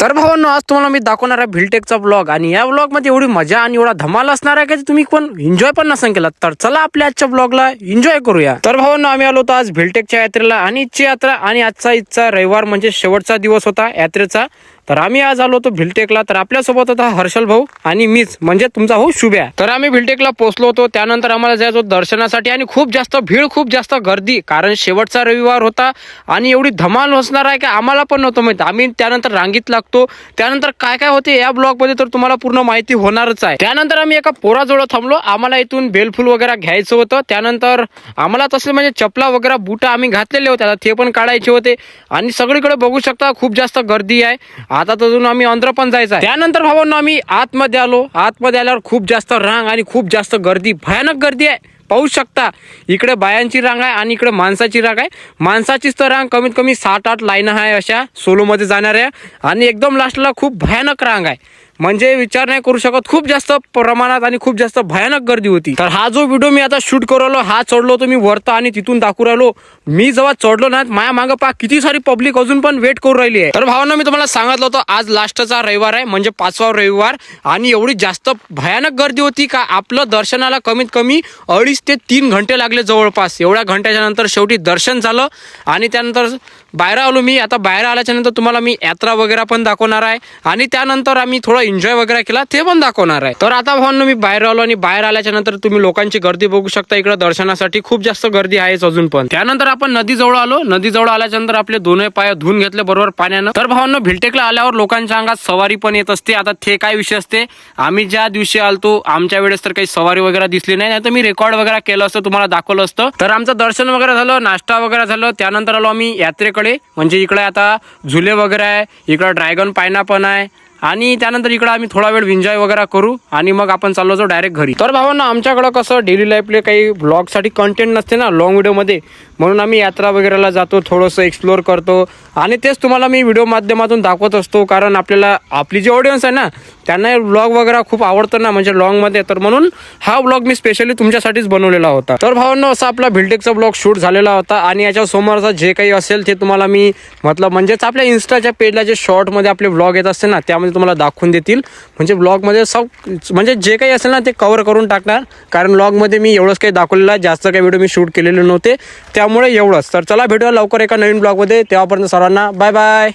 तर भावांनो, आज तुम्हाला मी दाखवणार आहे भिलटेकचा ब्लॉग आणि या ब्लॉग मध्ये एवढी मजा आणि एवढा धमाल असणार आहे की तुम्ही पण एन्जॉय पण नसेल केला. तर चला आपल्या आजच्या ब्लॉगला एन्जॉय करूया. तर भावांनो, आम्ही आलो होतो आज भिलटेकच्या यात्रेला आणि इथची यात्रा आणि आजचा रविवार म्हणजे शेवटचा दिवस होता यात्रेचा. तर आम्ही आज आलो होतो भिलटेकला. तर आपल्यासोबत होता हर्षल भाऊ आणि मीच म्हणजे तुमचा भाऊ शुभ्या. तर आम्ही भिलटेकला पोहोचलो होतो. त्यानंतर आम्हाला जायचं होतं दर्शनासाठी आणि खूप जास्त भीड, खूप जास्त गर्दी, कारण शेवटचा रविवार होता आणि एवढी धमाल असणार आहे की आम्हाला पण नव्हतं माहिती. आम्ही त्यानंतर रांगीत लागतो. त्यानंतर काय काय होते या ब्लॉग मध्ये तर तुम्हाला पूर्ण माहिती होणारच आहे. त्यानंतर आम्ही एका पोराजवळ थांबलो. आम्हाला इथून बेलफूल वगैरे घ्यायचं होतं. त्यानंतर आम्हाला तसले म्हणजे चपला वगैरे बुट आम्ही घातलेले होते, आता ते पण काढायचे होते. आणि सगळीकडे बघू शकता खूप जास्त गर्दी आहे. आता तर अजून आम्ही अंदर पण जायचं आहे. त्यानंतर भावांनो आम्ही आतमध्ये आलो. आतमध्ये आल्यावर खूप जास्त रांग आणि खूप जास्त गर्दी, भयानक गर्दी आहे. पाहू शकता इकडे बायांची रांग आहे आणि इकडे माणसाची रांग आहे. माणसाचीच तर रांग कमीत कमी 7-8 लाईन आहे अशा सोलोमध्ये जाणाऱ्या आणि एकदम लास्टला खूप भयानक रांग आहे. म्हणजे विचार नाही करू शकत, खूप जास्त प्रमाणात आणि खूप जास्त भयानक गर्दी होती. तर हा जो व्हिडिओ मी आता शूट करू राहिलो, हा चढलो होतो मी वरता आणि तिथून दाखवू राहिलो. मी जेव्हा चढलो ना, माझ्या मागं पा किती सारी पब्लिक अजून पण वेट करू राहिली आहे. तर भावांनो, मी तुम्हाला सांगितलं होतं आज लास्टचा रविवार आहे म्हणजे 5वा रविवार आणि एवढी जास्त भयानक गर्दी होती का आपलं दर्शनाला कमीत कमी 2.5 ते 3 घंटे लागले जवळपास. एवढ्या घंट्याच्या नंतर शेवटी दर्शन झालं आणि त्यानंतर बाहेर आलो मी. आता बाहेर आल्याच्या नंतर तुम्हाला मी यात्रा वगैरे पण दाखवणार आहे आणि त्यानंतर आम्ही थोडा एन्जॉय वगैरे केला ते पण दाखवणार आहे. तर आता भावांनो, मी बाहेर आलो आणि बाहेर आल्याच्या नंतर तुम्ही लोकांची गर्दी बघू शकता. इकडे दर्शनासाठी खूप जास्त गर्दी आहेच अजून पण. त्यानंतर आपण नदीजवळ आलो. नदीजवळ आल्याच्या नंतर आपले दोन्ही पाय धुवून घेतले बरोबर पाण्यानं. तर भावांनो, भिलटेकला आल्यावर लोकांच्या अंगात सवारी पण येत असते. आता ते काय विषय असते, आम्ही ज्या दिवशी आलतो आमच्या वेळेस तर काही सवारी वगैरे दिसली नाही, तर मी रेकॉर्ड वगैरे केलं असतं, तुम्हाला दाखवलं असतं. तर आमचं दर्शन वगैरे झालं, नाश्ता वगैरे झालं. त्यानंतर आलो आम्ही यात्रेकडे. म्हणजे इकडे आता झुले वगैरे आहे, इकडे ड्रॅगन पायना पण आहे आणि त्यानंतर इकडे आम्ही थोडा वेळ एन्जॉय वगैरे करू आणि मग आपण चाललो जाऊ डायरेक्ट घरी. तर भावांना, आमच्याकडे कसं डेली लाईफले काही ब्लॉगसाठी कंटेंट नसते ना लॉंग व्हिडिओमध्ये, म्हणून आम्ही यात्रा वगैरेला जातो, थोडंसं एक्सप्लोर करतो आणि तेच तुम्हाला मी व्हिडिओ माध्यमातून दाखवत असतो. कारण आपल्याला आपली जी ऑडियन्स आहे ना त्यांना ब्लॉग वगैरे खूप आवडतं ना, म्हणजे लॉंगमध्ये. तर म्हणून हा ब्लॉग मी स्पेशली तुमच्यासाठीच बनवलेला होता. तर भावांनो, असा आपला भिलटेकचा ब्लॉग शूट झालेला होता आणि याच्या समोरचा जे काही असेल ते तुम्हाला मी म्हणजेच आपल्या इन्स्टाच्या पेजला जे शॉर्टमध्ये आपले ब्लॉग येत असते ना त्यामध्ये तुम्हाला दाखवून देतील. म्हणजे ब्लॉगमध्ये म्हणजे जे काही असेल ना ते कव्हर करून टाकणार, कारण ब्लॉगमध्ये मी एवढंच काही दाखवलेलं आहे, जास्त काही व्हिडिओ मी शूट केलेले नव्हते, त्यामुळे एवढंच. तर चला भेटूया लवकर एका नवीन ब्लॉगमध्ये. तेव्हापर्यंत सर्वांना बाय बाय.